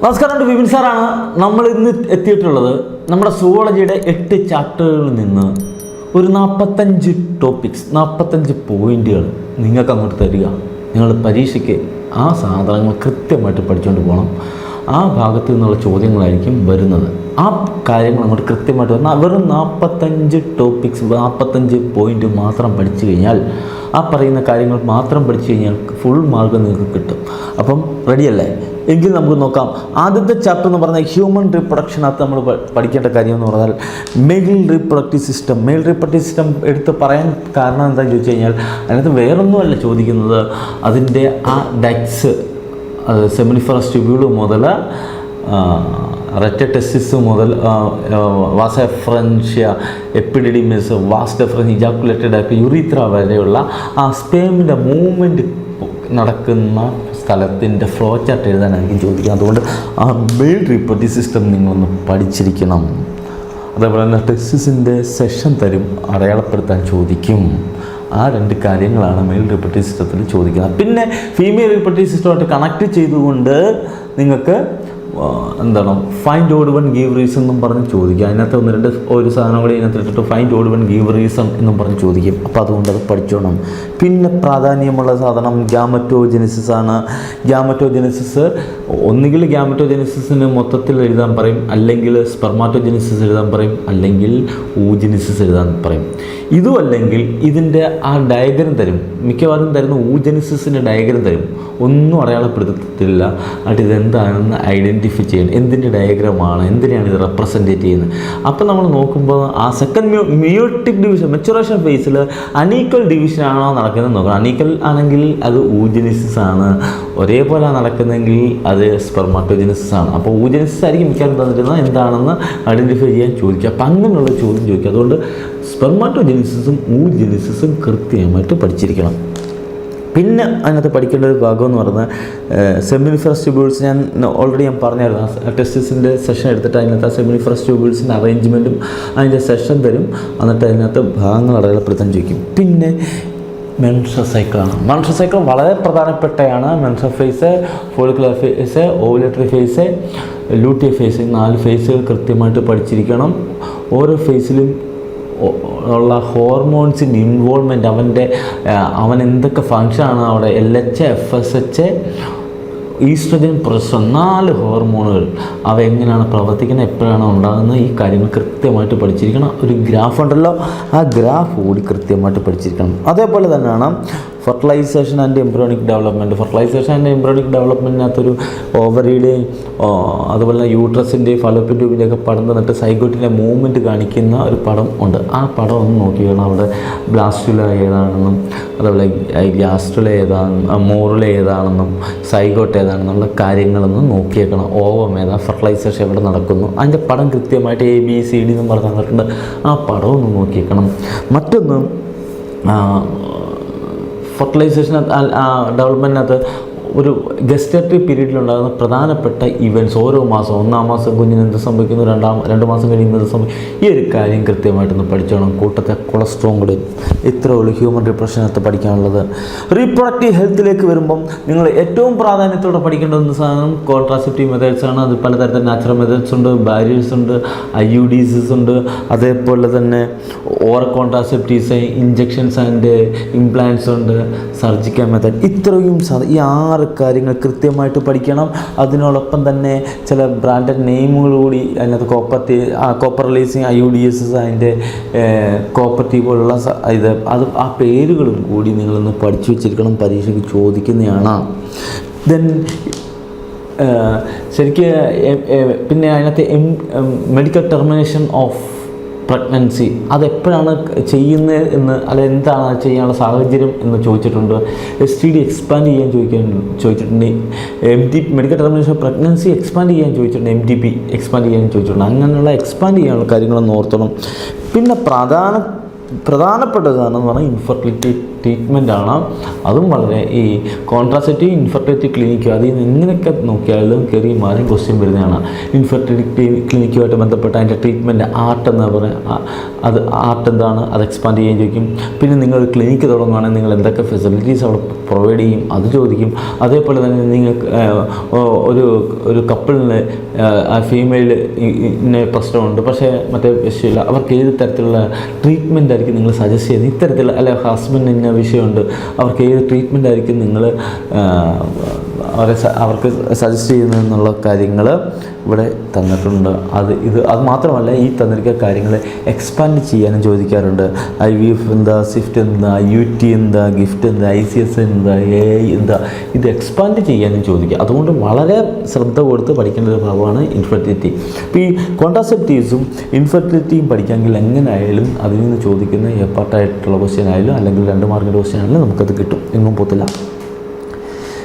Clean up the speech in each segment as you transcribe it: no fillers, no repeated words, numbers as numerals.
നമസ്കാരം, വിപിൻ സാറാണ്. നമ്മൾ ഇന്ന് എത്തിയിട്ടുള്ളത് നമ്മുടെ സുവോളജിയുടെ 8 ചാപ്റ്ററുകളിൽ നിന്ന് ഒരു 45 ടോപ്പിക്സ്, 45 പോയിന്റുകൾ നിങ്ങൾക്ക് അങ്ങോട്ട് തരിക. നിങ്ങൾ പരീക്ഷയ്ക്ക് ആ സാധനങ്ങൾ കൃത്യമായിട്ട് പഠിച്ചുകൊണ്ട് പോകണം. ആ ഭാഗത്തു നിന്നുള്ള ചോദ്യങ്ങളായിരിക്കും വരുന്നത്. ആ കാര്യങ്ങൾ അങ്ങോട്ട് കൃത്യമായിട്ട് വന്നാൽ വെറും 45 ടോപ്പിക്സ്, 45 പോയിന്റ് മാത്രം പഠിച്ചു കഴിഞ്ഞാൽ, ആ പറയുന്ന കാര്യങ്ങൾ മാത്രം പഠിച്ചു കഴിഞ്ഞാൽ ഫുൾ മാർക്ക് നിങ്ങൾക്ക് കിട്ടും. അപ്പം റെഡിയല്ലേ? എങ്കിൽ നമുക്ക് നോക്കാം. ആദ്യത്തെ ചാപ്റ്റർ എന്ന് പറഞ്ഞാൽ ഹ്യൂമൻ റീപ്രൊഡക്ഷനകത്ത് നമ്മൾ പഠിക്കേണ്ട കാര്യം എന്ന് പറഞ്ഞാൽ mail reproductive system. Mail reproductive system എടുത്ത് പറയാൻ കാരണം എന്താണെന്ന് ചോദിച്ചു കഴിഞ്ഞാൽ, അതിനകത്ത് വേറൊന്നുമല്ല ചോദിക്കുന്നത്, അതിൻ്റെ ആ ഡക്സ്, അത് സെമിനിഫറസ് ട്യൂബ്യൂള് മുതൽ റെറ്ററ്റസിസ് മുതൽ വാസഫ്രൻഷ്യ, എപ്പിഡിഡിമിസ്, വാസ് ഡെഫറൻസ്, ഇജാക്കുലേറ്റഡ് ആയിട്ട് യുറീത്ര വരെയുള്ള ആ സ്പേമിൻ്റെ മൂവ്മെൻറ്റ് നടക്കുന്ന സ്ഥലത്തിൻ്റെ ഫ്ലോ ചാർട്ട് എഴുതാനായിരിക്കും ചോദിക്കുക. അതുകൊണ്ട് ആ മെയിൽ റീപ്രൊഡക്റ്റീവ് സിസ്റ്റം നിങ്ങളൊന്ന് പഠിച്ചിരിക്കണം. അതേപോലെ തന്നെ ടെക്സിൻ്റെ സെഷൻ തരും, അടയാളപ്പെടുത്താൻ ചോദിക്കും. ആ 2 കാര്യങ്ങളാണ് മെയിൽ റീപ്രൊഡക്റ്റീവ് സിസ്റ്റത്തിൽ ചോദിക്കുന്നത്. പിന്നെ ഫീമെയിൽ റീപ്രൊഡക്റ്റീവ് സിസ്റ്റമായിട്ട് കണക്ട് ചെയ്തുകൊണ്ട് നിങ്ങൾക്ക് എന്താണ് find odd one give reason എന്നും പറഞ്ഞ് ചോദിക്കുക. അതിനകത്ത് ഒരു സാധനം കൂടി ഇതിനകത്ത് ഇട്ടിട്ട് find odd one give reason എന്നും പറഞ്ഞ് ചോദിക്കും. അപ്പോൾ അതുകൊണ്ട് അത് പഠിച്ചോണം. പിന്നെ പ്രാധാന്യമുള്ള സാധനം ഗ്യാമറ്റോജെനിസിസ് ആണ്. ഗ്യാമറ്റോജെനിസിസ് ഒന്നുകിൽ ഗ്യാമറ്റോജെനിസിന് മൊത്തത്തിൽ എഴുതാൻ പറയും, അല്ലെങ്കിൽ സ്പെർമാറ്റോജെനിസിസ് എഴുതാൻ പറയും, അല്ലെങ്കിൽ ഊജെനിസിസ് എഴുതാൻ പറയും. ഇതും അല്ലെങ്കിൽ ഇതിൻ്റെ ആ ഡയഗ്രം തരും, മിക്കവാറും തരുന്ന ഊജെനിസിസിൻ്റെ ഡയഗ്രം തരും. ഒന്നും അടയാളപ്പെടുത്തില്ല, എന്നിട്ട് ഇതെന്താണെന്ന് ഐഡൻറ്റിഫൈ ചെയ്യണം. എന്തിൻ്റെ ഡയഗ്രമാണ്, എന്തിനാണ് ഇത് റെപ്രസെൻറ്റേറ്റ് ചെയ്യുന്നത്. അപ്പോൾ നമ്മൾ നോക്കുമ്പോൾ ആ സെക്കൻഡ് മിയോട്ടിക് ഡിവിഷൻ, മെച്ചുറേഷൻ ഫേസിൽ അണീക്വൽ ഡിവിഷൻ ആണോ നടക്കുന്നത് നോക്കണം. അണീക്വൽ ആണെങ്കിൽ അത് ഊജെനിസിസ് ആണ്, ഒരേപോലെ നടക്കുന്നതെങ്കിൽ അത് സ്പെർമാറ്റോജെനിസിസ് ആണ്. അപ്പോൾ ഊജെനിസിസ് ആയിരിക്കും മിക്കവാറും തന്നിരുന്നത്, എന്താണെന്ന് ഐഡൻറ്റിഫൈ ചെയ്യാൻ ചോദിക്കുക. അപ്പം അങ്ങനെയുള്ള ചോദ്യം ചോദിക്കുക. അതുകൊണ്ട് സ്പെർമാറ്റോജെനിസിസും ഊജെനിസിസും കൃത്യമായിട്ട് പഠിച്ചിരിക്കണം. പിന്നെ അതിനകത്ത് പഠിക്കേണ്ട ഒരു ഭാഗം എന്ന് പറഞ്ഞാൽ സെമിനിഫറസ് ട്യൂബ്യൂൾസ്. ഞാൻ ഓൾറെഡി പറഞ്ഞായിരുന്നു, ടെസ്റ്റിസിൻ്റെ സെഷൻ എടുത്തിട്ട് അതിനകത്ത് ആ സെമിനിഫറസ് ട്യൂബ്യൂൾസിൻ്റെ അറേഞ്ച്മെൻറ്റും അതിൻ്റെ സെഷൻ തരും. എന്നിട്ട് അതിനകത്ത് ഭാഗങ്ങൾ അടയാളപ്പെടുത്താൻ ചോദിക്കും. പിന്നെ മെൻസ്ട്രൽ സൈക്കിളാണ്. മെൻസ്ട്രൽ സൈക്കിൾ വളരെ പ്രധാനപ്പെട്ടതാണ്. Menstrual phase, follicular phase, ovulatory phase, luteal phase, 4 ഫേസുകൾ കൃത്യമായിട്ട് പഠിച്ചിരിക്കണം. ഓരോ ഫേസിലും ഉള്ള ഹോർമോൺസിൻ്റെ ഇൻവോൾവ്മെൻറ്റ്, അവൻ എന്തൊക്കെ ഫങ്ഷനാണ് അവിടെ, LH, FSH, ഈസ്ട്രജൻ, പ്രൊജസ്റ്ററോൺ, 4 ഹോർമോണുകൾ അവ എങ്ങനെയാണ് പ്രവർത്തിക്കുന്നത്, എപ്പോഴാണ് ഉണ്ടാകുന്നത്, ഈ കാര്യങ്ങൾ കൃത്യമായിട്ട് പഠിച്ചിരിക്കണം. ഒരു ഗ്രാഫ് ഉണ്ടല്ലോ, ആ ഗ്രാഫ് കൂടി കൃത്യമായിട്ട് പഠിച്ചിരിക്കണം. അതേപോലെ തന്നെയാണ് fertilisation and embryonic development. Fertilisation and embryonic ഡെവലപ്മെൻറ്റിനകത്തൊരു ഓവറിയുടെയും അതുപോലെ തന്നെ യൂട്രസിൻ്റെയും ഫലോപ്പിൻ ട്യൂബിൻ്റെയൊക്കെ പടം തന്നിട്ട് സൈഗോട്ടിൻ്റെ മൂവ്മെൻറ്റ് കാണിക്കുന്ന ഒരു പടം ഉണ്ട്. ആ പടം ഒന്ന് നോക്കിയാണ് അവിടെ ബ്ലാസ്റ്റുല ഏതാണെന്നും, അതുപോലെ ഗ്യാസ്റ്റുല ഏതാണെന്നും, മോറുല ഏതാണെന്നും, സൈഗോട്ട് ഏതാണെന്നുള്ള കാര്യങ്ങളൊന്നും നോക്കിയേക്കണം. ഓവം ഏതാ, ഫെർട്ടിലൈസേഷൻ എവിടെ നടക്കുന്നു, അതിൻ്റെ പടം കൃത്യമായിട്ട് ABCD എന്നും പറഞ്ഞ് തന്നിട്ടുണ്ട്. ആ പടം ഒന്ന് നോക്കിയേക്കണം. മറ്റൊന്ന് ഫെർട്ടിലൈസേഷൻ ഡെവലപ്മെൻറ്റിനകത്ത് ഒരു ഗസ്റ്റേറ്ററി പീരീഡിലുണ്ടാകുന്ന പ്രധാനപ്പെട്ട ഇവൻറ്റ്സ്, ഓരോ മാസം, 1-ാം മാസം കുഞ്ഞിന് എന്ത് സംഭവിക്കുന്നു, 2 മാസം കഴിയുമ്പോൾ എന്ത് സംഭവിക്കും, ഈ ഒരു കാര്യം കൃത്യമായിട്ടൊന്ന് പഠിച്ചോണം. കൂട്ടത്തെ കൊളസ്ട്രോൾ കൂടി. ഇത്രേ ഉള്ളൂ ഹ്യൂമൻ റീപ്രൊഡക്ഷനകത്ത് പഠിക്കാനുള്ളത്. റീപ്രൊഡക്റ്റീവ് ഹെൽത്തിലേക്ക് വരുമ്പം നിങ്ങൾ ഏറ്റവും പ്രാധാന്യത്തോടെ പഠിക്കേണ്ട സാധനം കോൺട്രാസെപ്റ്റീവ് മെത്തേഡ്സ് ആണ്. അത് പലതരത്തിൽ നാച്ചുറൽ മെത്തേഡ്സ് ഉണ്ട്, ബാരിയേഴ്സ് ഉണ്ട്, IUDs ഉണ്ട്, അതേപോലെ തന്നെ oral contraceptives, injections and implants ഉണ്ട്, സർജിക്കൽ മെത്തേഡ്. ഇത്രയും ഈ 6 കാര്യങ്ങൾ കൃത്യമായിട്ട് പഠിക്കണം. അതിനോടൊപ്പം തന്നെ ചില ബ്രാൻഡഡ് നെയിമുകൾ കൂടി അതിനകത്ത് കോപ്പർ റിലീസിങ്, IUDs, അതിൻ്റെ കോപ്പർട്ടി പോലുള്ള ആ പേരുകളും കൂടി നിങ്ങളൊന്ന് പഠിച്ചു വെച്ചിരിക്കണം. പരീക്ഷയ്ക്ക് ചോദിക്കുന്നതാണ്. ദെൻ ശരിക്ക് പിന്നെ അതിനകത്ത് മെഡിക്കൽ ടെർമിനേഷൻ ഓഫ് പ്രഗ്നൻസി അതെപ്പോഴാണ് ചെയ്യുന്നത് എന്ന്, അല്ല എന്താണ് ചെയ്യാനുള്ള സാഹചര്യം എന്ന് ചോദിച്ചിട്ടുണ്ട്. STD എക്സ്പാൻഡ് ചെയ്യാൻ ചോദിച്ചിട്ടുണ്ട്. Medical termination of pregnancy expand ചെയ്യാൻ ചോദിച്ചിട്ടുണ്ട്. MTP എക്സ്പാൻഡ് ചെയ്യാൻ ചോദിച്ചിട്ടുണ്ട്. അങ്ങനെയുള്ള എക്സ്പാൻഡ് ചെയ്യാനുള്ള കാര്യങ്ങളൊന്ന് ഓർത്തണം. പിന്നെ പ്രധാനപ്പെട്ട കാരണം എന്ന് പറഞ്ഞാൽ ഇൻഫെർട്ടിലിറ്റി ട്രീറ്റ്മെൻറ്റാണ്. അതും വളരെ ഈ കോൺട്രാസെപ്റ്റീവ് ഇൻഫെർട്ടിലിറ്റി ക്ലിനിക്ക് അതിൽ നിന്ന് എങ്ങനെയൊക്കെ നോക്കിയാലും കയറി മാറിയും ക്വസ്റ്റ്യൻ വരുന്നതാണ്. ഇൻഫെർട്ടിലിറ്റി ക്ലിനിക്കുമായിട്ട് ബന്ധപ്പെട്ട അതിൻ്റെ ട്രീറ്റ്മെൻറ്റ് ആർട്ട് എന്ന് പറയുക, അത് ആർട്ട് എന്താണ്, അത് എക്സ്പാൻഡ് ചെയ്യാൻ ചോദിക്കും. പിന്നെ നിങ്ങൾ ക്ലിനിക്ക് തുടങ്ങുകയാണെങ്കിൽ നിങ്ങൾ എന്തൊക്കെ ഫെസിലിറ്റീസ് അവിടെ പ്രൊവൈഡ് ചെയ്യും അത് ചോദിക്കും. അതേപോലെ തന്നെ നിങ്ങൾക്ക് ഒരു കപ്പിളിന് ഫീമെയിൽ ഇന്ന പ്രശ്നമുണ്ട് പക്ഷേ മറ്റേ വിഷയമില്ല, അവർക്ക് ഏത് തരത്തിലുള്ള ട്രീറ്റ്മെൻ്റ് ആയിരിക്കും നിങ്ങൾ സജസ്റ്റ് ചെയ്യുന്നത്, ഇത്തരത്തിൽ അല്ലെ ഹസ്ബൻഡ് ഇന്ന വിഷയമുണ്ട് അവർക്ക് ഏത് ട്രീറ്റ്മെൻ്റ് ആയിരിക്കും നിങ്ങൾ അവർക്ക് സജസ്റ്റ് ചെയ്യുന്നതെന്നുള്ള കാര്യങ്ങൾ ഇവിടെ തന്നിട്ടുണ്ട്. അത് മാത്രമല്ല ഈ തന്നിരിക്കുന്ന കാര്യങ്ങൾ എക്സ്പാൻഡ് ചെയ്യാനും ചോദിക്കാറുണ്ട്. IVF എന്താ, സ്വിഫ്റ്റ് എന്താ, UT എന്താ, ഗിഫ്റ്റ് എന്താ, ICS എന്താ, AI എന്താ, ഇത് എക്സ്പാൻഡ് ചെയ്യാനും ചോദിക്കുക. അതുകൊണ്ട് വളരെ ശ്രദ്ധ കൊടുത്ത് പഠിക്കേണ്ട ഒരു ഭാഗമാണ് ഇൻഫെർട്ടിലിറ്റി. ഇപ്പോൾ ഈ കോൺട്രാസെപ്റ്റീവ്സും ഇൻഫെർട്ടിലിറ്റിയും പഠിക്കാമെങ്കിൽ എങ്ങനെയായാലും അതിൽ നിന്ന് ചോദിക്കുന്ന എപ്പാർട്ടായിട്ടുള്ള ക്വസ്റ്റ്യൻ ആയാലും അല്ലെങ്കിൽ 2 മാർക്കിൻ്റെ ക്വസ്റ്റ്യൻ ആയാലും നമുക്കത് കിട്ടും, എങ്ങും പോത്തില്ല.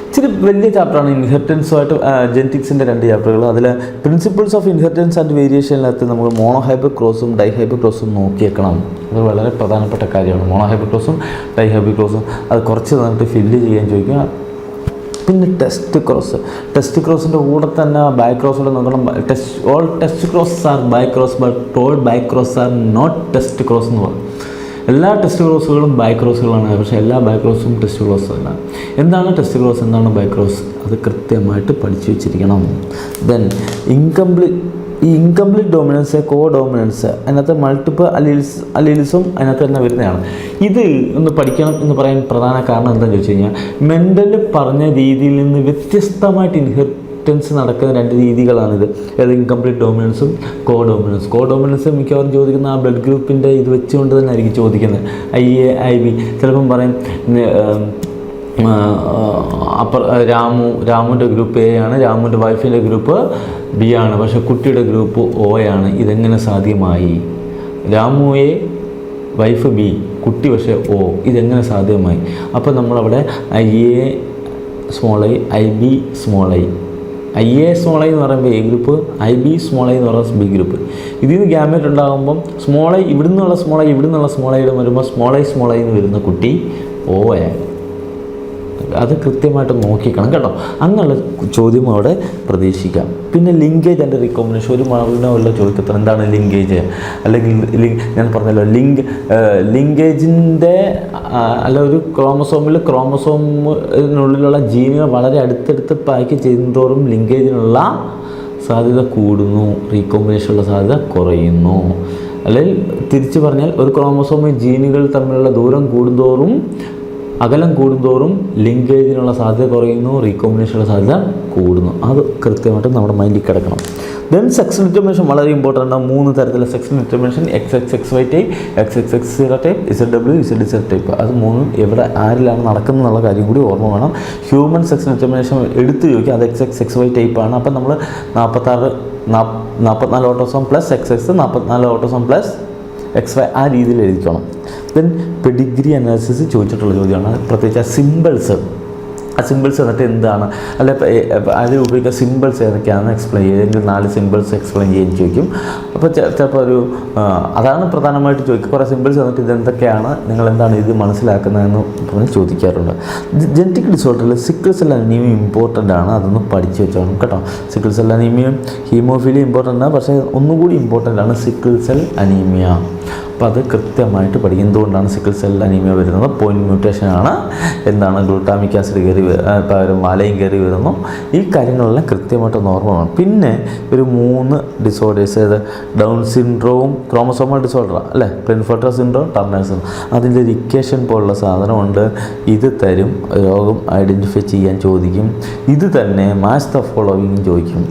ഇച്ചിരി വലിയ ചാപ്റ്ററാണ് ഇൻഹെറിറ്റൻസുമായിട്ട് ജെനറ്റിക്സിൻ്റെ 2 ചാപ്റ്ററുകൾ. അതിൽ പ്രിൻസിപ്പിൾസ് ഓഫ് ഇൻഹെറിറ്റൻസ് ആൻഡ് വേരിയേഷനിനകത്ത് നമ്മൾ മോണോഹൈബ്രിഡ് ക്രോസും ഡൈഹൈബ്രിഡ് ക്രോസും നോക്കിയേക്കണം. അത് വളരെ പ്രധാനപ്പെട്ട കാര്യമാണ്. മോണോഹൈബ്രിഡ് ക്രോസും ഡൈഹൈബ്രിഡ് ക്രോസും അത് കുറച്ച് തന്നിട്ട് ഫില്ല് ചെയ്യാൻ ചോദിക്കുക. പിന്നെ ടെസ്റ്റ് ക്രോസിൻ്റെ കൂടെ തന്നെ ബൈ ക്രോസോടെ നോക്കണം. All test cross are by cross but all by cross are not test cross എന്ന് പറയും. എല്ലാ ടെസ്റ്റ് ക്രോസുകളും ബൈ ക്രോസുകളാണ്, പക്ഷേ എല്ലാ ബൈ ക്രോസും ടെസ്റ്റ് ക്രോസ് അല്ല. എന്താണ് ടെസ്റ്റ് ക്രോസ്, എന്താണ് ബൈ ക്രോസ്, അത് കൃത്യമായിട്ട് പഠിച്ചു വെച്ചിരിക്കണം. ദെൻ ഇൻകംപ്ലീറ്റ് ഡോമിനൻസ്, കോ ഡോമിനൻസ്, അതിനകത്ത് മൾട്ടിപ്പിൾ അലീൽസും അതിനകത്ത് തന്നെ വരുന്നതാണ്. ഇത് ഒന്ന് പഠിക്കണം എന്ന് പറയാൻ പ്രധാന കാരണം എന്താണെന്ന് ചോദിച്ചു കഴിഞ്ഞാൽ മെൻ്റൽ പറഞ്ഞ രീതിയിൽ നിന്ന് വ്യത്യസ്തമായിട്ട് ഇൻഹെറിറ്റൻസ് നടക്കുന്ന 2 രീതികളാണിത്. അതായത് ഇൻകംപ്ലീറ്റ് ഡോമിനൻസും കോ ഡോമിനൻസ് മിക്കവാറും ചോദിക്കുന്ന ആ ബ്ലഡ് ഗ്രൂപ്പിൻ്റെ ഇത് വെച്ചുകൊണ്ട് തന്നെ ആയിരിക്കും ചോദിക്കുന്നത്. IA IB ചിലപ്പം പറയും രാമുവിൻ്റെ ഗ്രൂപ്പ് A ആണ്, രാമുവിൻ്റെ വൈഫിൻ്റെ ഗ്രൂപ്പ് B ആണ്, പക്ഷേ കുട്ടിയുടെ ഗ്രൂപ്പ് O ആണ്. ഇതെങ്ങനെ സാധ്യമായി? രാമു A, വൈഫ് B, കുട്ടി പക്ഷേ O, ഇതെങ്ങനെ സാധ്യമായി? അപ്പോൾ നമ്മളവിടെ IA small i, IB small i, IA small i എന്ന് പറയുമ്പോൾ A group, IB small i എന്ന് പറയുമ്പോൾ B ഗ്രൂപ്പ്. ഇതിൽ നിന്ന് ഗ്യാമേറ്റ് ഉണ്ടാകുമ്പം സ്മോൾ i ഇവിടുന്നുള്ള സ്മോൾ i വരുമ്പോൾ സ്മോൾ i എന്ന് വരുന്ന കുട്ടി O ആയി. അത് കൃത്യമായിട്ട് നോക്കിക്കണം കേട്ടോ. അങ്ങനെയുള്ള ചോദ്യം അവിടെ പ്രതീക്ഷിക്കാം. പിന്നെ ലിങ്കേജ് ആൻഡ് റീകോമ്പിനേഷൻ ഒരു മാർഗമല്ല ചോദിക്കത്തണം. എന്താണ് ലിങ്കേജ്? അല്ലെങ്കിൽ ഞാൻ പറഞ്ഞല്ലോ ലിങ്കേജിൻ്റെ അല്ല ഒരു ക്രോമസോമിനുള്ളിലുള്ള ജീനുകൾ വളരെ അടുത്തടുത്ത് പാക്ക് ചെയ്യുന്നതോറും ലിങ്കേജിനുള്ള സാധ്യത കൂടുന്നു, റീകോമ്പിനേഷനുള്ള സാധ്യത കുറയുന്നു. അല്ലെങ്കിൽ തിരിച്ചു പറഞ്ഞാൽ ഒരു ക്രോമസോമിൽ ജീനുകൾ തമ്മിലുള്ള ദൂരം കൂടുന്തോറും അകലം കൂടുന്തോറും ലിങ്കേജിനുള്ള സാധ്യത കുറയുന്നു, റീകോമ്പിനേഷനുള്ള സാധ്യത കൂടുന്നു. അത് കൃത്യമായിട്ട് നമ്മുടെ മൈൻഡിൽ കിടക്കണം. ദെൻ സെക്സ് ഡിറ്റർമിനേഷൻ വളരെ ഇമ്പോർട്ടൻ്റ് ആണ്. 3 തരത്തിലുള്ള sex determination, XXXY type, XXX0 type, ZW ZZ type. അത് 3 എവിടെ ആരിലാണ് നടക്കുന്നത് എന്നുള്ള കാര്യം കൂടി ഓർമ്മ വേണം. ഹ്യൂമൻ സെക്സ് ഡിറ്റർമിനേഷൻ എടുത്ത് ചോദിക്കുക, അത് XXXY ടൈപ്പാണ്. അപ്പം നമ്മൾ 44 autosome plus XX, 44 autosome plus XY ആ രീതിയിൽ എഴുതിക്കണം. ദെൻ പെഡിഗ്രി അനാലിസിസ് ചോദിച്ചിട്ടുള്ള ചോദ്യമാണ്. പ്രത്യേകിച്ച് ആ സിമ്പിൾസ് എന്നിട്ട് എന്താണ്, അല്ലെ അതിൽ ഉപയോഗിക്കുന്ന സിമ്പിൾസ് ഏതൊക്കെയാണെന്ന് എക്സ്പ്ലെയിൻ ചെയ്യുക. അല്ലെങ്കിൽ 4 സിമ്പിൾസ് എക്സ്പ്ലെയിൻ ചെയ്യാൻ ചോദിക്കും. അപ്പോൾ ചിലപ്പോൾ അതാണ് പ്രധാനമായിട്ട് ചോദിക്കുക. കുറേ സിമ്പിൾസ് എന്നിട്ട് ഇതെന്തൊക്കെയാണ്, നിങ്ങൾ എന്താണ് ഇത് മനസ്സിലാക്കുന്നതെന്ന് പറഞ്ഞ് ചോദിക്കാറുണ്ട്. ജനറ്റിക് ഡിസോർഡറിൽ സിക്കിൾ സെൽ അനീമിയ ഇമ്പോർട്ടൻ്റ് ആണ്, അതൊന്ന് പഠിച്ചു വെച്ചോണം കേട്ടോ. സിക്കിൾ സെൽ അനീമിയയും ഹീമോഫീലിയ ഇമ്പോർട്ടൻ്റ് ആണ്, പക്ഷേ ഒന്നുകൂടി ഇമ്പോർട്ടൻ്റ് ആണ് സിക്കിൾ സെൽ അനീമിയ. അപ്പോൾ അത് കൃത്യമായിട്ട് പഠിക്കും. എന്തുകൊണ്ടാണ് സിക്കിൾ സെൽ അനീമിയ വരുന്നത്? പോയിൻറ്റ് മ്യൂട്ടേഷനാണ്. എന്താണ് ഗ്ലൂട്ടാമിക് ആസിഡ് കയറി പകരം മാലയും കയറി വരുന്നു. ഈ കാര്യങ്ങളെല്ലാം കൃത്യമായിട്ട് ഓർമ്മ. പിന്നെ ഒരു 3 ഡിസോർഡേഴ്സ്, അതായത് ഡൗൺ സിൻഡ്രോം, ക്രോമസോമൽ ഡിസോർഡറാണ് അല്ലേ, ക്ലിൻഫെൽട്ടർ സിൻഡ്രോം, ടർണർ സിൻഡ്രോം. അതിൻ്റെ ഒരു ഇക്വേഷൻ പോലുള്ള സാധനമുണ്ട്. ഇത് തരും, രോഗം ഐഡൻറ്റിഫൈ ചെയ്യാൻ ചോദിക്കും. ഇത് തന്നെ മാച്ച് ദ ഫോളോവിങ് ചോദിക്കും.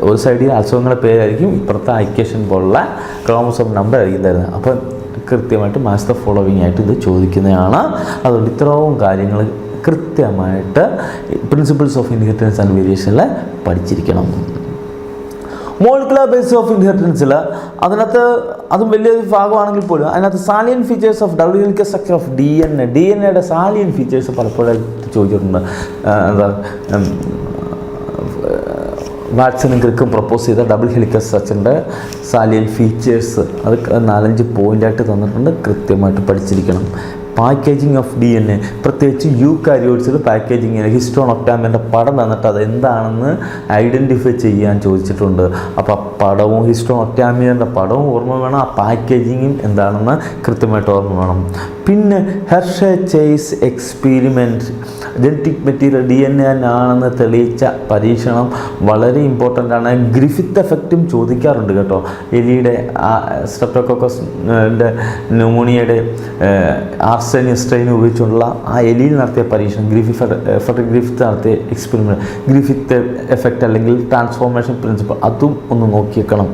ഒരു സൈഡിൽ അസുഖങ്ങളുടെ പേരായിരിക്കും, ഇപ്പുറത്തെ ഇക്വേഷൻ പോലുള്ള ക്രോമസോം നമ്പർ ആയിരിക്കും തരുന്നത്. അപ്പം കൃത്യമായിട്ട് മാച്ച് ദ ഫോളോവിങ് ആയിട്ട് ഇത് ചോദിക്കുന്നതാണ്. അതുകൊണ്ട് ഇത്രയും കാര്യങ്ങൾ കൃത്യമായിട്ട് പ്രിൻസിപ്പിൾസ് ഓഫ് ഇൻഹെറിറ്റൻസ് ആൻഡ് വേരിയേഷനിൽ പഠിച്ചിരിക്കണം. മോളിക്കുലർ ബേസിസ് ഓഫ് ഇൻഹെറിറ്റൻസിൽ അതിനകത്ത് അതും വലിയൊരു ഭാഗമാണെങ്കിൽ പോലും അതിനകത്ത് salient features of double helical structure of DNA salient features പലപ്പോഴും ചോദിച്ചിട്ടുണ്ട്. എന്താ വാട്സണും ക്രിക്കും പ്രപ്പോസ് ചെയ്ത ഡബിൾ ഹെലിക്കൽ സ്ട്രക്ചറിൻ്റെ സാലിയൻ ഫീച്ചേഴ്സ് അത് 4-5 പോയിൻ്റായിട്ട് തന്നിട്ടുണ്ട്, കൃത്യമായിട്ട് പഠിച്ചിരിക്കണം. പാക്കേജിങ് ഓഫ് DNA, പ്രത്യേകിച്ച് യൂകാരിയോട്സിൽ പാക്കേജിങ് ഹിസ്റ്റോൺ ഒക്ടാമിൻ്റെ പടം തന്നിട്ട് അത് എന്താണെന്ന് ഐഡൻറ്റിഫൈ ചെയ്യാൻ ചോദിച്ചിട്ടുണ്ട്. അപ്പോൾ ആ പടവും ഹിസ്റ്റോൺ ഒക്ടാമിൻ്റെ പടവും ഓർമ്മ വേണം, ആ പാക്കേജിങ്ങും എന്താണെന്ന് കൃത്യമായിട്ട് ഓർമ്മ വേണം. പിന്നെ Hershey chase experiment, genetic material DNA ആണെന്ന് തെളിയിച്ച പരീക്ഷണം വളരെ ഇമ്പോർട്ടൻ്റ് ആണ്. ഗ്രിഫിത്ത് എഫക്റ്റും ചോദിക്കാറുണ്ട് കേട്ടോ. എലിയുടെ സ്ട്രെപ്റ്റോകോക്കസിൻ്റെ ന്യൂമോണിയയുടെ ആർസെനിയം സ്ട്രെയിൻ ഉപയോഗിച്ചുള്ള ആ എലിയിൽ നടത്തിയ പരീക്ഷണം, ഗ്രിഫിത്ത് നടത്തിയ എക്സ്പെരിമെൻറ്റ്, ഗ്രിഫിത്ത് എഫക്റ്റ് അല്ലെങ്കിൽ ട്രാൻസ്ഫോർമേഷൻ പ്രിൻസിപ്പിൾ, അതും ഒന്ന് നോക്കിയേക്കണം.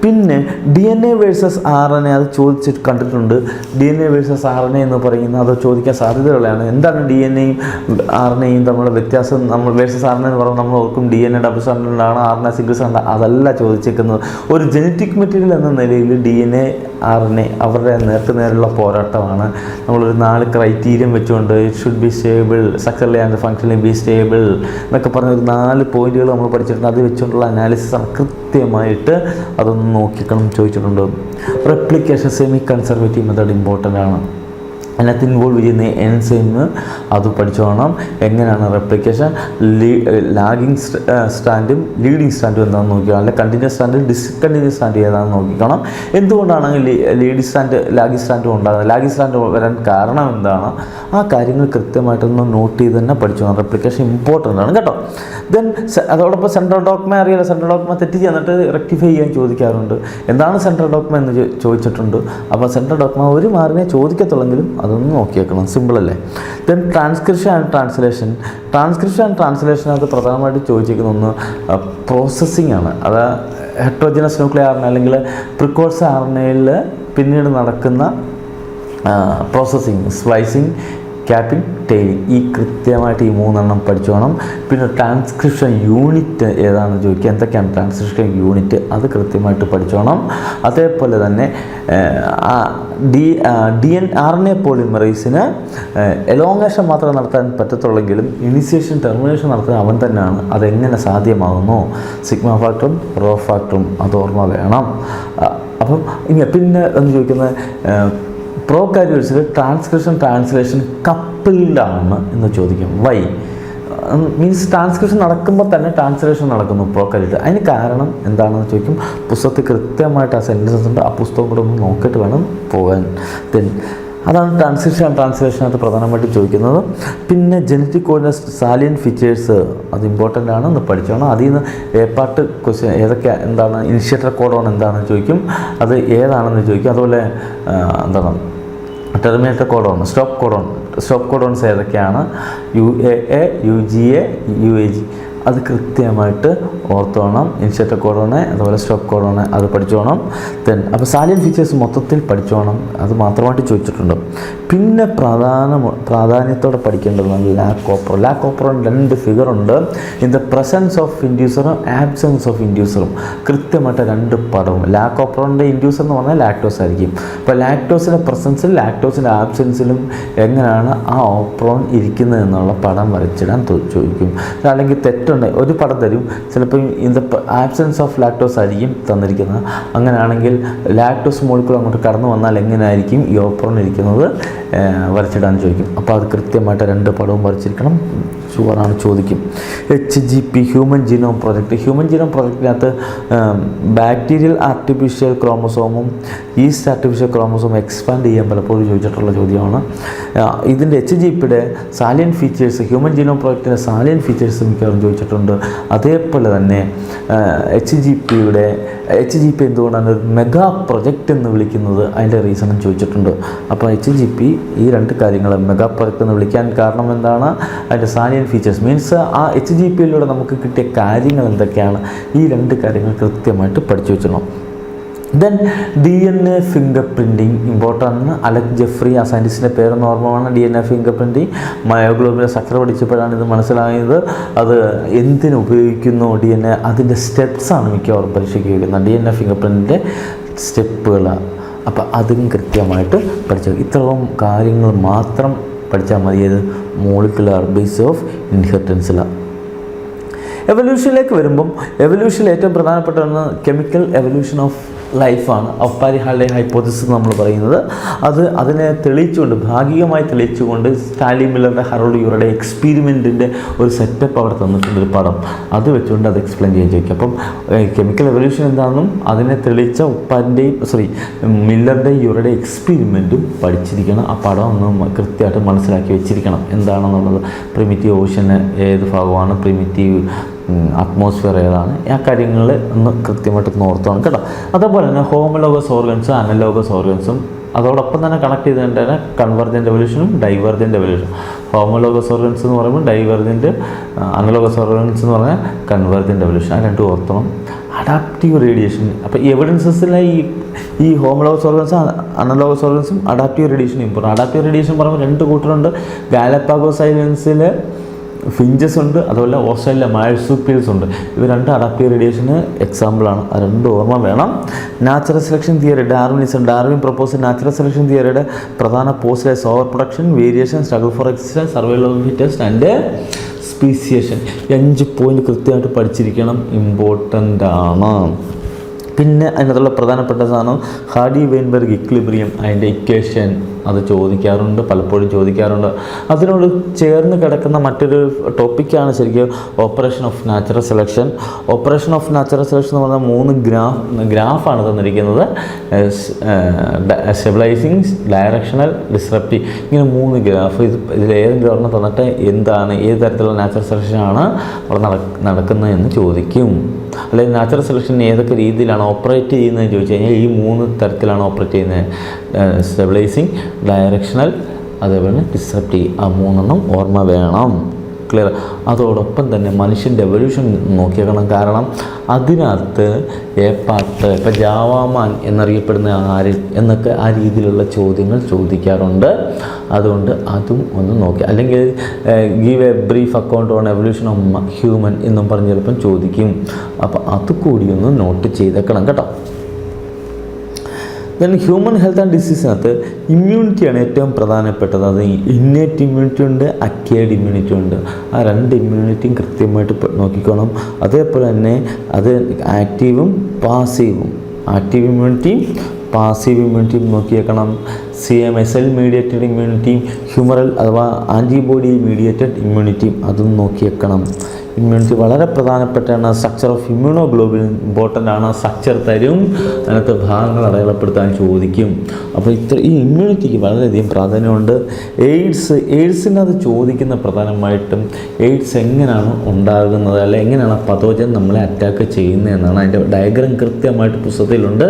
പിന്നെ DNA വേഴ്സസ് RNA അത് ചോദിച്ചിട്ട് കണ്ടിട്ടുണ്ട്. DNA വേഴ്സസ് RNA എന്ന് പറയുന്നത് അത് ചോദിക്കാൻ സാധ്യതയുള്ളതാണ്. എന്താണ് DNAയും RNAയും തമ്മിലുള്ള വ്യത്യാസം? നമ്മൾ വേഴ്സസ് RNA എന്ന് പറയുമ്പോൾ നമ്മൾ ഓർക്കും DNA ഡബിൾ സ്റ്റാൻഡേർഡാണ്, RNA സിംഗിൾ സ്റ്റാൻഡേർഡ്. അതല്ല ചോദിച്ചേക്കുന്നത്. ഒരു ജനറ്റിക് മെറ്റീരിയൽ എന്ന നിലയിൽ DNA RNA അവരുടെ നേർക്കുനേരുള്ള പോരാട്ടമാണ്. നമ്മളൊരു 4 ക്രൈറ്റീരിയം വെച്ചുകൊണ്ട് it should be stable, structurally and functionally B stable എന്നൊക്കെ പറഞ്ഞ ഒരു 4 പോയിന്റുകൾ നമ്മൾ പഠിച്ചിട്ടുണ്ട്. അത് വെച്ചുകൊണ്ടുള്ള അനാലിസിസാണ്. കൃത്യമായിട്ട് അതൊന്ന് നോക്കിക്കണം ചോദിച്ചിട്ടുണ്ട്. Replication semi conservative method important ആണ്. അതിനകത്ത് ഇൻവോൾവ് ചെയ്യുന്ന എൻസൈം അത് പഠിച്ചോണം. എങ്ങനെയാണ് റെപ്ലിക്കേഷൻ, ലാഗിങ് സ്റ്റാൻഡും ലീഡിങ് സ്റ്റാൻഡും എന്താണെന്ന് നോക്കിക്കണം. അല്ലെങ്കിൽ കണ്ടിന്യൂസ് സ്റ്റാൻഡ് ഡിസ്കണ്ടിന്യൂസ് സ്റ്റാൻഡ് ഏതാണെന്ന് നോക്കിക്കണം. എന്തുകൊണ്ടാണ് ലീഡിങ് സ്റ്റാൻഡ് ലാഗിങ് സ്റ്റാൻഡ് ഉണ്ടാകുന്നത്, ലാഗിങ് സ്റ്റാൻഡ് വരാൻ കാരണം എന്താണ്, ആ കാര്യങ്ങൾ കൃത്യമായിട്ടൊന്ന് നോട്ട് ചെയ്ത് തന്നെ പഠിച്ചോണം. റെപ്ലിക്കേഷൻ ഇമ്പോർട്ടൻ്റ് ആണ് കേട്ടോ. ദെൻ അതോടൊപ്പം സെൻട്രൽ ഡോഗ്മ അറിയാലോ. സെൻട്രൽ ഡോഗ്മ തെറ്റ് എന്നിട്ട് റെക്ടിഫൈ ചെയ്യാൻ ചോദിക്കാറുണ്ട്. എന്താണ് സെൻട്രൽ ഡോഗ്മ എന്ന് ചോദിച്ചിട്ടുണ്ട്. അപ്പോൾ സെൻട്രൽ ഡോഗ്മ ഒരു മാർക്കിനെ ചോദിക്കത്തുള്ളെങ്കിലും അതൊന്ന് നോക്കിയേക്കണം. സിമ്പിളല്ലേ. Then transcription and translation. Transcription and ട്രാൻസ്ലേഷനകത്ത് പ്രധാനമായിട്ട് ചോദിച്ചിരിക്കുന്ന ഒന്ന് പ്രോസസ്സിംഗ് ആണ്. അത് ഹെട്രോജനസ് ന്യൂക്ലിയർ RNA അല്ലെങ്കിൽ പ്രിക്കോഴ്സ് RNAയിൽ പിന്നീട് നടക്കുന്ന പ്രോസസ്സിങ്, സ്ലൈസിങ്, ക്യാപ്പിംഗ്, ടെയിലിംഗ്. ഈ കൃത്യമായിട്ട് ഈ 3 പഠിച്ചു വേണം. പിന്നെ ട്രാൻസ്ക്രിപ്ഷൻ യൂണിറ്റ് ഏതാണെന്ന് ചോദിക്കുക. എന്തൊക്കെയാണ് ട്രാൻസ്ക്രിപ്ഷൻ യൂണിറ്റ്, അത് കൃത്യമായിട്ട് പഠിച്ചു വേണം. അതേപോലെ തന്നെ RNA പോളിമറൈസിന് എലോങ്ങേഷൻ മാത്രമേ നടത്താൻ പറ്റത്തുള്ളെങ്കിലും ഇനിഷ്യേഷൻ ടെർമിനേഷൻ നടത്താൻ അവൻ തന്നെയാണ്. അതെങ്ങനെ സാധ്യമാകുന്നു, സിഗ്മ ഫാക്ടറും റോ ഫാക്ടറും അത് ഓർമ്മ വേണം. അപ്പം പിന്നെ എന്ന് ചോദിക്കുന്നത് പ്രോകാരിയോട്സിൽ ട്രാൻസ്ക്രിപ്ഷൻ ട്രാൻസ്ലേഷൻ കപ്പിൾഡാണ് എന്ന് ചോദിക്കും. വൈ മീൻസ് ട്രാൻസ്ക്രിപ്ഷൻ നടക്കുമ്പോൾ തന്നെ ട്രാൻസ്ലേഷൻ നടക്കുന്നു പ്രോകാരിയോട്ട്. അതിന് കാരണം എന്താണെന്ന് ചോദിക്കും. പുസ്തകത്തിൽ കൃത്യമായിട്ട് ആ സെൻറ്റൻസസ് ഉണ്ട്. ആ പുസ്തകം കൂടെ ഒന്ന് നോക്കിയിട്ട് വേണം പോകാൻ. അതാണ് ട്രാൻസ്ക്രിപ്ഷൻ ആൻഡ് ട്രാൻസ്ലേഷനകത്ത് പ്രധാനമായിട്ട് ചോദിക്കുന്നത്. പിന്നെ ജനറ്റിക് കോഡിൻ്റെ സാലിയൻ ഫീച്ചേഴ്സ് അത് ഇമ്പോർട്ടൻ്റ് ആണ്, ഒന്ന് പഠിച്ചോണം. അതിൽ നിന്ന് പാർട്ട് ക്വസ്റ്റ്യൻ ഏതൊക്കെ എന്താണ്, ഇനിഷ്യേറ്റർ കോഡോൺ എന്താണെന്ന് ചോദിക്കും, അത് ഏതാണെന്ന് ചോദിക്കും. അതുപോലെ എന്താണ് ടെർമിനേറ്റർ കോഡോൺ, സ്റ്റോപ്പ് കോഡോൺസ് ഏതൊക്കെയാണ്, UAA, UGA, UAG അത് കൃത്യമായിട്ട് ഓർത്തോണം. ഇനിഷ്യേറ്റർ കോഡോണ് അതുപോലെ സ്റ്റോപ്പ് കോഡോണ് അത് പഠിച്ചോണം. അപ്പോൾ സാലിയൻ ഫീച്ചേഴ്സ് മൊത്തത്തിൽ പഠിച്ചോണം. അത് മാത്രമായിട്ട് ചോദിച്ചിട്ടുണ്ട്. പിന്നെ പ്രാധാന്യത്തോടെ പഠിക്കേണ്ടതാണ് ലാക്ക് ഓപ്പറോൺ 2 ഫിഗറുണ്ട്. ഇൻ ദ പ്രസൻസ് ഓഫ് ഇൻഡ്യൂസറും ആബ്സെൻസ് ഓഫ് ഇൻഡ്യൂസറും കൃത്യമായിട്ട് 2 പടവും. ലാക്ക് ഓപ്പറോണിൻ്റെ ഇൻഡ്യൂസർ എന്ന് പറഞ്ഞാൽ ലാക്ടോസ് ആയിരിക്കും. അപ്പോൾ ലാക്ടോസിൻ്റെ പ്രസൻസിൽ ലാക്ടോസിൻ്റെ ആബ്സെൻസിലും എങ്ങനെയാണ് ആ ഓപ്പറോൺ ഇരിക്കുന്നത് എന്നുള്ള പടം വരച്ചിടാൻ ചോദിക്കും. അല്ലെങ്കിൽ തെറ്റുണ്ട്, ഒരു പടം തരും, ചിലപ്പോൾ in the absence of lactose ആയിരിക്കും തന്നിരിക്കുന്നത്. അങ്ങനെയാണെങ്കിൽ ലാക്ടോസ് മോളിക്കൂൾ അങ്ങോട്ട് കടന്നു വന്നാൽ എങ്ങനെയായിരിക്കും ഈ ഓപ്പറോൺ ഇരിക്കുന്നത് വരച്ചിടാൻ ചോദിക്കും. അപ്പോൾ അത് കൃത്യമായിട്ട് 2 പടവും വരച്ചിരിക്കണം. ഷുവറാണ് ചോദിക്കും. HGP human genome project. Human genome പ്രോജക്റ്റിനകത്ത് ബാക്ടീരിയൽ ആർട്ടിഫിഷ്യൽ ക്രോമസോമും ഈസ്റ്റ് ആർട്ടിഫിഷ്യൽ ക്രോമസോമും എക്സ്പാൻഡ് ചെയ്യാൻ പലപ്പോഴും ചോദിച്ചിട്ടുള്ള ചോദ്യമാണ്. ഇതിൻ്റെ HGPയുടെ സാലിയൻ ഫീച്ചേഴ്സ്, ഹ്യൂമൻ ജീനോം പ്രോജക്റ്റിൻ്റെ സാലിയൻ ഫീച്ചേഴ്സ് മിക്കവാറും ചോദിച്ചിട്ടുണ്ട്. അതേപോലെ തന്നെ HGP എന്തുകൊണ്ടാണ് ഒരു മെഗാ പ്രൊജക്റ്റ് എന്ന് വിളിക്കുന്നത്, അതിൻ്റെ റീസണും ചോദിച്ചിട്ടുണ്ട്. അപ്പോൾ HGP ഈ 2 കാര്യങ്ങൾ മെഗാ പ്രൊജക്റ്റ് എന്ന് വിളിക്കാൻ കാരണം എന്താണ്, അതിൻ്റെ സാലിയൻ ഫീച്ചേഴ്സ് മീൻസ് ആ HGPയിലൂടെ നമുക്ക് കിട്ടിയ കാര്യങ്ങൾ എന്തൊക്കെയാണ്, ഈ 2 കാര്യങ്ങൾ കൃത്യമായിട്ട് പഠിച്ചു വെച്ചിടണം. Then DNA fingerprinting important. Alec Jeffrey ആ സയൻറ്റിസ്റ്റിൻ്റെ പേരൊന്ന് ഓർമ്മമാണ്. DNA ഫിംഗർ പ്രിൻറ്റിങ് മയോഗ്ലോബിൻ്റെ സ്ട്രക്ചർ പഠിച്ചപ്പോഴാണ് ഇത് മനസ്സിലായത്. അത് എന്തിനു ഉപയോഗിക്കുന്നു, DNA അതിൻ്റെ സ്റ്റെപ്സാണ് മിക്കവാറും പരീക്ഷയ്ക്ക് ഉപയോഗിക്കുന്നത്, DNA ഫിംഗർ പ്രിൻറ്റിൻ്റെ സ്റ്റെപ്പുകൾ. അപ്പോൾ അതും കൃത്യമായിട്ട് പഠിച്ചു. ഇത്രയും കാര്യങ്ങൾ മാത്രം പഠിച്ചാൽ മതി. ഏത് മോളിക്കുലർ ബേസ് ഓഫ് ഇൻഹെറിറ്റൻസിലാണ്. എവല്യൂഷനിലേക്ക് വരുമ്പം എവല്യൂഷനിൽ ഏറ്റവും പ്രധാനപ്പെട്ട ഒന്ന് കെമിക്കൽ എവല്യൂഷൻ ഓഫ് ലൈഫാണ് ഔപ്പാരിഹാൾഡെ ഹൈപ്പോത്തിസിസ് നമ്മൾ പറയുന്നത്. അതിനെ തെളിയിച്ചുകൊണ്ട്, ഭാഗികമായി തെളിയിച്ചുകൊണ്ട് സ്റ്റാൻലി മില്ലറുടെ ഹറോൾഡ് യൂറയുടെ എക്സ്പീരിമെൻറ്റിൻ്റെ ഒരു സെറ്റപ്പ് അവിടെ തന്നിട്ടുണ്ട്, ഒരു പടം. അത് വെച്ചുകൊണ്ട് അത് എക്സ്പ്ലെയിൻ ചെയ്യാൻ ചോദിക്കും. അപ്പം കെമിക്കൽ എവല്യൂഷൻ എന്താണെന്നും അതിനെ തെളിയിച്ച മില്ലറുടെ യൂറയുടെ എക്സ്പീരിമെൻറ്റും പഠിച്ചിരിക്കണം. ആ പടം ഒന്ന് കൃത്യമായിട്ട് മനസ്സിലാക്കി വെച്ചിരിക്കണം എന്താണെന്നുള്ളത്. പ്രിമിറ്റീവ് ഓഷ്യന് ഏത് ഭാഗമാണ്, പ്രിമിറ്റീവ് അറ്റ്മോസ്ഫിയർ ഏതാണ്, ആ കാര്യങ്ങൾ ഒന്ന് കൃത്യമായിട്ട് ഓർത്തോണം കേട്ടോ. അതേപോലെ തന്നെ ഹോമോലോഗസ് ഓർഗൻസും അനലോഗസ് ഓർഗൻസും അതോടൊപ്പം തന്നെ കണക്ട് ചെയ്തുകൊണ്ട് തന്നെ കൺവെർജൻ്റ് എവല്യൂഷനും ഡൈവേർജൻ്റ് എവല്യൂഷനും. ഹോമോലോഗസ് ഓർഗൻസ് എന്ന് പറയുമ്പോൾ ഡൈവേർജൻ്റ്, അനലോഗസ് ഓർഗൻസ് എന്ന് പറഞ്ഞാൽ കൺവെർജൻ്റ് എവല്യൂഷൻ. ആ രണ്ടും ഓർത്തണം. അഡാപ്റ്റീവ് റേഡിയേഷൻ, അപ്പോൾ എവിഡൻസസിലെ ഈ ഹോമോലോഗസ് ഓർഗൻസും അനലോഗസ് ഓർഗൻസും adaptive radiation important. Adaptive radiation പറയുമ്പോൾ രണ്ട് കൂട്ടരുണ്ട്. ഗാലപ്പാഗോസ് ഐലൻഡ്സിൽ ഫിഞ്ചസ് ഉണ്ട്, അതുപോലെ ഓസ്ട്രേലിയ മാഴ്സൂപ്പിയൽസ് ഉണ്ട്. ഇവ രണ്ട് അഡാപ്റ്റീവ് റേഡിയേഷന് എക്സാമ്പിളാണ്. അത് രണ്ടും ഓർമ്മ വേണം. Natural selection theory, Darwin propose natural selection തിയറിയുടെ പ്രധാന post over production, variation, struggle for existence, survival of fittest and speciation. 5 point കൃത്യമായിട്ട് പഠിച്ചിരിക്കണം, ഇമ്പോർട്ടൻ്റ് ആണ്. പിന്നെ അതിനകത്തുള്ള പ്രധാനപ്പെട്ട സാധനം ഹാർഡി വെയിൻബെർഗ് ഇക്വിലിബ്രിയം, അതിൻ്റെ ഇക്വേഷൻ, അത് ചോദിക്കാറുണ്ട്, പലപ്പോഴും ചോദിക്കാറുണ്ട്. അതിനോട് ചേർന്ന് കിടക്കുന്ന മറ്റൊരു ടോപ്പിക്കാണ് ശരിക്കും operation of natural selection. Operation of natural selection എന്ന് പറഞ്ഞാൽ 3 ഗ്രാഫാണ് തന്നിരിക്കുന്നത്. സ്റ്റെബിലൈസിങ്, ഡയറക്ഷണൽ, ഡിസ്റപ്റ്റീവ്, ഇങ്ങനെ 3 ഗ്രാഫ്. ഇതിൽ ഏതെങ്കിലും ഒരെണ്ണം തന്നിട്ട് എന്താണ്, ഏത് തരത്തിലുള്ള നാച്ചുറൽ സെലക്ഷനാണ് അവിടെ നടക്കുന്നത് എന്ന് ചോദിക്കും. അല്ലെങ്കിൽ നാച്ചുറൽ സെലക്ഷൻ ഏതൊക്കെ രീതിയിലാണ് ഓപ്പറേറ്റ് ചെയ്യുന്നതെന്ന് ചോദിച്ചു കഴിഞ്ഞാൽ ഈ 3 തരത്തിലാണ് ഓപ്പറേറ്റ് ചെയ്യുന്നത്. സ്റ്റെബിലൈസിങ്, ഡയറക്ഷണൽ, അതേപോലെ ഡിസ്റപ്റ്റീവ്. ആ 3 ഓർമ്മ വേണം. ക്ലിയർ. അതോടൊപ്പം തന്നെ മനുഷ്യൻ്റെ എവല്യൂഷൻ നോക്കിയേക്കണം. കാരണം അതിനകത്ത് ഏപ്പാട്ട്, ഇപ്പം ജാവാമാൻ എന്നറിയപ്പെടുന്ന ആര് എന്നൊക്കെ ആ രീതിയിലുള്ള ചോദ്യങ്ങൾ ചോദിക്കാറുണ്ട്. അതുകൊണ്ട് അതും ഒന്ന് നോക്കി. അല്ലെങ്കിൽ give A brief account on evolution of human എന്നും പറഞ്ഞ് ചിലപ്പം ചോദിക്കും. അപ്പോൾ അത് കൂടി ഒന്ന് നോട്ട് ചെയ്തേക്കണം കേട്ടോ. ദെൻ ഹ്യൂമൻ ഹെൽത്ത് ആൻഡ് ഡിസീസിനകത്ത് ഇമ്മ്യൂണിറ്റിയാണ് ഏറ്റവും പ്രധാനപ്പെട്ടത്. അത് ഇന്നേറ്റ് ഇമ്മ്യൂണിറ്റി ഉണ്ട്, അക്വയർഡ് ഇമ്മ്യൂണിറ്റി ഉണ്ട്. ആ 2 ഇമ്മ്യൂണിറ്റിയും കൃത്യമായിട്ട് നോക്കിക്കോണം. അതേപോലെ തന്നെ അത് ആക്റ്റീവും പാസീവും, ആക്റ്റീവ് ഇമ്മ്യൂണിറ്റിയും പാസീവ് ഇമ്മ്യൂണിറ്റിയും നോക്കിയേക്കണം. സെൽ മീഡിയേറ്റഡ് ഇമ്മ്യൂണിറ്റിയും ഹ്യൂമറൽ അഥവാ ആൻറ്റിബോഡി മീഡിയേറ്റഡ് ഇമ്മ്യൂണിറ്റിയും അതും നോക്കിയേക്കണം. ഇമ്മ്യൂണിറ്റി വളരെ പ്രധാനപ്പെട്ടാണ്. സ്ട്രക്ചർ ഓഫ് ഇമ്മ്യൂണോഗ്ലോബുലിൻ ഇമ്പോർട്ടൻ്റ് ആണ്. സ്ട്രക്ചർ തരും, അതിനകത്ത് ഭാഗങ്ങൾ അടയാളപ്പെടുത്താൻ ചോദിക്കും. അപ്പോൾ ഈ ഇമ്മ്യൂണിറ്റിക്ക് വളരെയധികം പ്രാധാന്യമുണ്ട്. എയ്ഡ്സിന് അത് ചോദിക്കുന്ന പ്രധാനമായിട്ടും എയ്ഡ്സ് എങ്ങനെയാണ് ഉണ്ടാകുന്നത്, അല്ലെങ്കിൽ എങ്ങനെയാണ് പതോജൻ നമ്മളെ അറ്റാക്ക് ചെയ്യുന്നതെന്നാണ്. അതിൻ്റെ ഡയഗ്രാം കൃത്യമായിട്ട് പുസ്തകത്തിലുണ്ട്.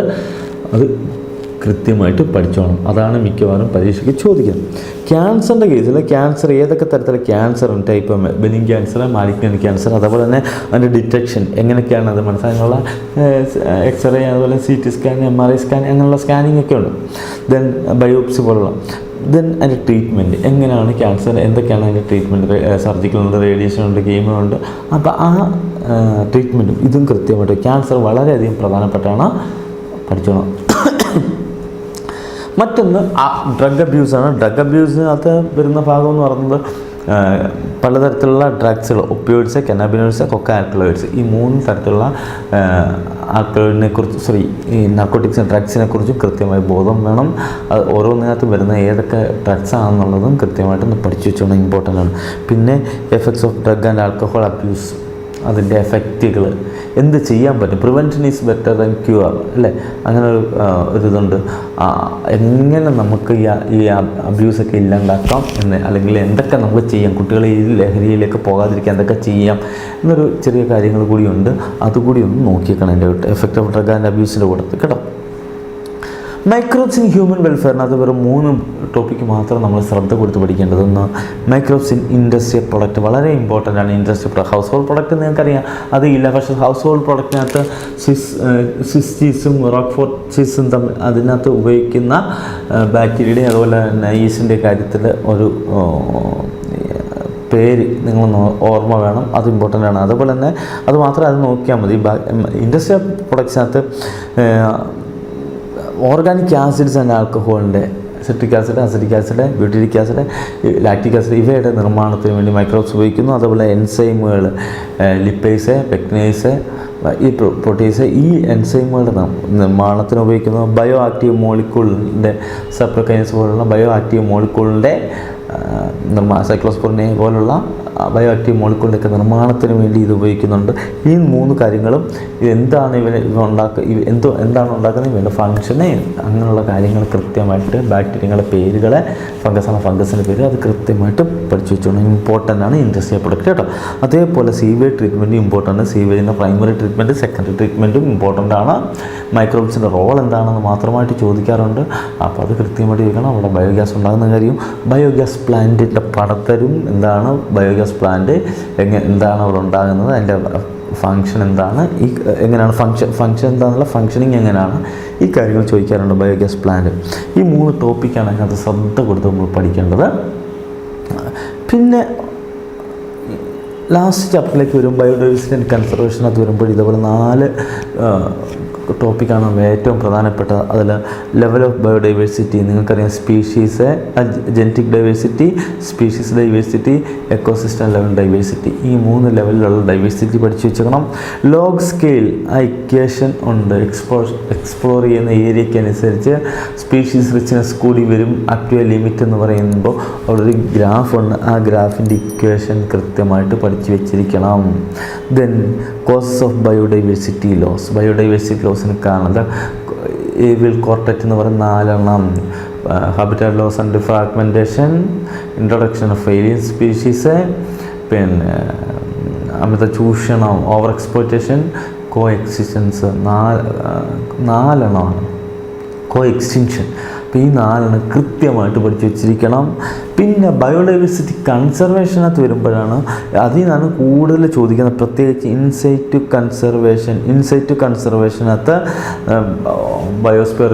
അത് കൃത്യമായിട്ട് പഠിച്ചോണം. അതാണ് മിക്കവാറും പരീക്ഷയ്ക്ക് ചോദിക്കുന്നത്. ക്യാൻസറിൻ്റെ കേസിൽ ക്യാൻസർ ഏതൊക്കെ തരത്തിലുള്ള cancer type, benign cancer, malignant cancer, അതുപോലെ തന്നെ അതിൻ്റെ ഡിറ്റക്ഷൻ എങ്ങനെയൊക്കെയാണ് അത് മനസ്സിലാക്കാനുള്ള എക്സ്റേ, അതുപോലെ CT സ്കാൻ, MRI സ്കാൻ, അങ്ങനെയുള്ള സ്കാനിങ് ഒക്കെ ഉണ്ട്. ദെൻ ബയോപ്സി പോലുള്ള. ദെൻ അതിൻ്റെ ട്രീറ്റ്മെൻറ്റ് എങ്ങനെയാണ് ക്യാൻസർ, എന്തൊക്കെയാണ് അതിൻ്റെ ട്രീറ്റ്മെൻറ്റ്, സർജിക്കൽ ഉണ്ട്, റേഡിയേഷൻ ഉണ്ട്, കീമോ ഉണ്ട്. അപ്പോൾ ആ ട്രീറ്റ്മെൻറ്റും ഇതും കൃത്യമായിട്ട്. ക്യാൻസർ വളരെയധികം പ്രധാനപ്പെട്ടാണ്, പഠിച്ചോണം. മറ്റൊന്ന് ഡ്രഗ് അബ്യൂസാണ്. ഡ്രഗ് അബ്യൂസിനകത്ത് വരുന്ന ഭാഗം എന്ന് പറയുന്നത് പലതരത്തിലുള്ള ഡ്രഗ്സുകൾ, ഒപ്പിയോയിഡ്സ്, കനാബിനോയിഡ്സ്, കൊക്ക ആൽക്കലോയിഡ്സ്, ഈ 3 തരത്തിലുള്ള ആൽക്കലോയിഡിനെ കുറിച്ച് ഈ നാർക്കോട്ടിക്സ് ഡ്രഗ്സിനെ കുറിച്ചും കൃത്യമായി ബോധം വേണം. അത് ഓരോന്നിനകത്തും വരുന്ന ഏതൊക്കെ ഡ്രഗ്സ് ആണെന്നുള്ളതും കൃത്യമായിട്ടൊന്ന് പഠിച്ചു വെച്ചോണം, ഇമ്പോർട്ടൻ്റ് ആണ്. പിന്നെ effects of drug and alcohol abuse, അതിൻ്റെ എഫക്റ്റുകൾ, എന്ത് ചെയ്യാൻ പറ്റും. Prevention is better than cure അല്ലേ, അങ്ങനെ ഒരിതുണ്ട്. എങ്ങനെ നമുക്ക് ഈ അബ്യൂസൊക്കെ ഇല്ലാണ്ടാക്കാം എന്ന്, അല്ലെങ്കിൽ എന്തൊക്കെ നമ്മൾ ചെയ്യാം, കുട്ടികളെ ഈ ലഹരിയിലേക്ക് പോകാതിരിക്കാൻ എന്തൊക്കെ ചെയ്യാം എന്നൊരു ചെറിയ കാര്യങ്ങൾ കൂടിയുണ്ട്. അതുകൂടി ഒന്ന് നോക്കിയേക്കണം എൻ്റെ എഫക്റ്റ് ഓഫ് ഡ്രഗ് ആൻഡ് അബ്യൂസിൻ്റെ കൂട്ടത്തിൽ കേട്ടോ. മൈക്രോബ്സ് ഇൻ ഹ്യൂമൻ വെൽഫെയറിനകത്ത് വെറും 3 ടോപ്പിക്ക് മാത്രം നമ്മൾ ശ്രദ്ധ കൊടുത്ത് പഠിക്കേണ്ടത്. ഒന്ന് മൈക്രോബ്സ് ഇൻ ഇൻഡസ്ട്രിയൽ പ്രൊഡക്റ്റ്, വളരെ ഇമ്പോർട്ടൻ്റ് ആണ്. Industrial product, house hold product നിങ്ങൾക്കറിയാം അത് ഇല്ല. പക്ഷേ ഹൗസ് ഹോൾഡ് പ്രൊഡക്റ്റിനകത്ത് സ്വിസ് ചീസും റോക്ക്ഫോർട്ട് ചീസും തമ്മിൽ അതിനകത്ത് ഉപയോഗിക്കുന്ന ബാക്ടീരിയയുടെ അതുപോലെ തന്നെ ഈസ്റ്റിൻ്റെ കാര്യത്തിൽ ഒരു പേര് നിങ്ങൾ ഓർമ്മ വേണം, അത് ഇമ്പോർട്ടൻ്റ് ആണ്. അതുപോലെ തന്നെ അത് മാത്രം അത് നോക്കിയാൽ മതി. ഇൻഡസ്ട്രിയൽ പ്രൊഡക്ട്സിനകത്ത് ഓർഗാനിക് ആസിഡ്സ് ആൻഡ് ആൽക്കഹോളിൻ്റെ citric acid, acetic acid, butyric acid, lactic acid ഇവയുടെ നിർമ്മാണത്തിന് വേണ്ടി മൈക്രോബ്സ് ഉപയോഗിക്കുന്നു. അതുപോലെ എൻസൈമുകൾ, ലിപ്പേസ്, പെക്നേസ്, ഈ പ്രോട്ടീസ്, ഈ എൻസൈമുകളുടെ നിർമ്മാണത്തിന് ഉപയോഗിക്കുന്നു. ബയോ ആക്റ്റീവ് മോളിക്യൂളിൻ്റെ സപ്രക്കൈനസ് പോലുള്ള ബയോ ആക്റ്റീവ് മോളിക്യൂളിൻ്റെ സൈക്ലോസ്പോറിനെ പോലുള്ള ബയോ ആക്റ്റീവ് മോളിക്യൂളിൻ്റെയൊക്കെ നിർമ്മാണത്തിന് വേണ്ടി ഇത് ഉപയോഗിക്കുന്നുണ്ട്. ഈ 3 കാര്യങ്ങളും എന്താണ് എന്താണ് ഉണ്ടാക്കുന്നത്, ഇവൻ്റെ ഫങ്ഷന്, അങ്ങനെയുള്ള കാര്യങ്ങൾ കൃത്യമായിട്ട് ബാക്ടീരിയകളുടെ പേരുകൾ, ഫംഗസിൻ്റെ പേര് അത് കൃത്യമായിട്ട് പഠിച്ചു വെച്ചോണം. ഇമ്പോർട്ടൻ്റ് ആണ് ഇൻഡസ്ട്രിയൽ പ്രൊഡക്റ്റ് കേട്ടോ. അതേപോലെ സീവേജ് ട്രീറ്റ്മെൻറ്റും ഇമ്പോർട്ടൻ്റ്. സീവേജിൻ്റെ പ്രൈമറി ട്രീറ്റ്മെൻറ്റ്, സെക്കൻഡറി ട്രീറ്റ്മെൻറ്റും ഇമ്പോർട്ടൻ്റ് ആണ്. മൈക്രോബ്സിൻ്റെ റോൾ എന്താണെന്ന് മാത്രമായിട്ട് ചോദിക്കാറുണ്ട്. അപ്പോൾ അത് കൃത്യമായിട്ട് ചോദിക്കണം. അവിടെ ബയോഗ്യാസ് ഉണ്ടാകുന്ന കാര്യം, ബയോഗ്യാസ് പ്ലാന്റിൻ്റെ പടത്തരും എന്താണ്, ബയോഗ്യാസ് പ്ലാന്റ് എന്താണ് അവിടെ ഉണ്ടാകുന്നത്, അതിൻ്റെ ഫങ്ഷൻ എന്താണ്, ഈ എങ്ങനെയാണ് ഫങ്ഷൻ എന്താണെന്നുള്ള ഫങ്ഷനിങ് എങ്ങനെയാണ്, ഈ കാര്യങ്ങൾ ചോദിക്കാറുണ്ട് ബയോഗ്യാസ് പ്ലാന്റ്. ഈ 3 ടോപ്പിക്കാണ് അതിനകത്ത് ശ്രദ്ധ കൊടുത്ത് നമ്മൾ പഠിക്കേണ്ടത്. പിന്നെ ലാസ്റ്റ് ചാപ്റ്ററിലേക്ക് വരും, ബയോഡൈവേഴ്സിറ്റി ആൻഡ് കൺസർവേഷനകത്ത് വരുമ്പോൾ ഇതേപോലെ 4 ടോപ്പിക്കാണ് ഏറ്റവും പ്രധാനപ്പെട്ടത്. അതിൽ ലെവൽ ഓഫ് ബയോഡൈവേഴ്സിറ്റി, നിങ്ങൾക്കറിയാം species, genetic diversity, species diversity, ecosystem level diversity, ഈ 3 ലെവലിലുള്ള ഡൈവേഴ്സിറ്റി പഠിച്ചു വെച്ചേക്കണം. ലോഗ് സ്കെയിൽ ആ ഇക്വേഷൻ ഉണ്ട്, എക്സ്പ്ലോർ ചെയ്യുന്ന ഏരിയയ്ക്ക് അനുസരിച്ച് സ്പീഷീസ് റിച്ച്നെസ് കൂടി വരും. അപ് ടു എ ലിമിറ്റ് എന്ന് പറയുമ്പോൾ അവിടെ ഒരു ഗ്രാഫ് ഉണ്ട്, ആ ഗ്രാഫിൻ്റെ ഇക്വേഷൻ കൃത്യമായിട്ട് പഠിച്ചു വെച്ചിരിക്കണം. Then causes of biodiversity loss, biodiversity ലോസിന് കാണുന്നത് ഏവിയൽ കോർട്ടറ്റ് എന്ന് പറയുന്ന 4 habitat loss and fragmentation, introduction of alien species, പിന്നെ അമിത ചൂഷണം, overexploitation, coexistence, 4 coextinction. അപ്പോൾ ഈ 4 കൃത്യമായിട്ട് പഠിച്ചു വെച്ചിരിക്കണം. പിന്നെ ബയോഡൈവേഴ്സിറ്റി കൺസർവേഷനകത്ത് വരുമ്പോഴാണ് അതിൽ നിന്നാണ് കൂടുതൽ ചോദിക്കുന്നത്, പ്രത്യേകിച്ച് ഇൻസൈറ്റ് ടു കൺസർവേഷനകത്ത് ബയോസ്ഫിയർ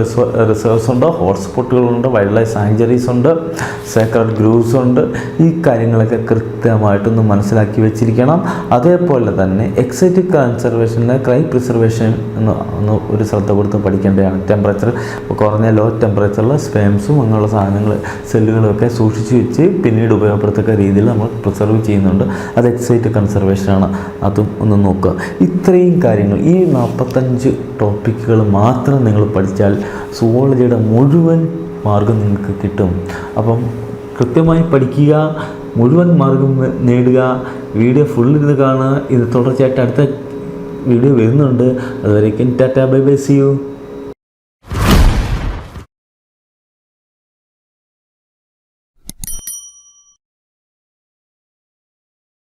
റിസർവ്സ് ഉണ്ട്, ഹോട്ട്സ്പോട്ടുകളുണ്ട്, വൈൽഡ് ലൈഫ് സാങ്ച്വറീസ് ഉണ്ട്, സേക്രഡ് ഗ്രൂവ്സ് ഉണ്ട്. ഈ കാര്യങ്ങളൊക്കെ കൃത്യമായിട്ടൊന്ന് മനസ്സിലാക്കി വെച്ചിരിക്കണം. അതേപോലെ തന്നെ എക്സൈറ്റിക് കൺസർവേഷനിലെ ക്രൈ പ്രിസർവേഷൻ ഒന്ന് ഒരു ശ്രദ്ധ കൊടുത്ത് പഠിക്കേണ്ടതാണ്. ടെമ്പറേച്ചർ കുറഞ്ഞ ലോ ടെമ്പറേച്ചറിൽ സ്പേംസും അങ്ങനെയുള്ള സാധനങ്ങൾ സെല്ലുകളൊക്കെ സൂക്ഷിച്ച് വെച്ച് പിന്നീട് ഉപയോഗപ്പെടുത്തക്ക രീതിയിൽ നമ്മൾ പ്രിസർവ് ചെയ്യുന്നുണ്ട്. അത് എക്സൈറ്റ് കൺസർവേഷനാണ്, അതും ഒന്ന് നോക്കുക. ഇത്രയും കാര്യങ്ങൾ, ഈ 45 ടോപ്പിക്കുകൾ മാത്രം നിങ്ങൾ പഠിച്ചാൽ സുവോളജിയുടെ മുഴുവൻ മാർഗം നിങ്ങൾക്ക് കിട്ടും. അപ്പം കൃത്യമായി പഠിക്കുക, മുഴുവൻ മാർഗം നേടുക. വീഡിയോ ഫുള്ളിരുന്ന് കാണുക. ഇത് തുടർച്ചയായിട്ട് അടുത്ത വീഡിയോ വരുന്നുണ്ട്. അതുവരേക്കും tata, bye bye, see U.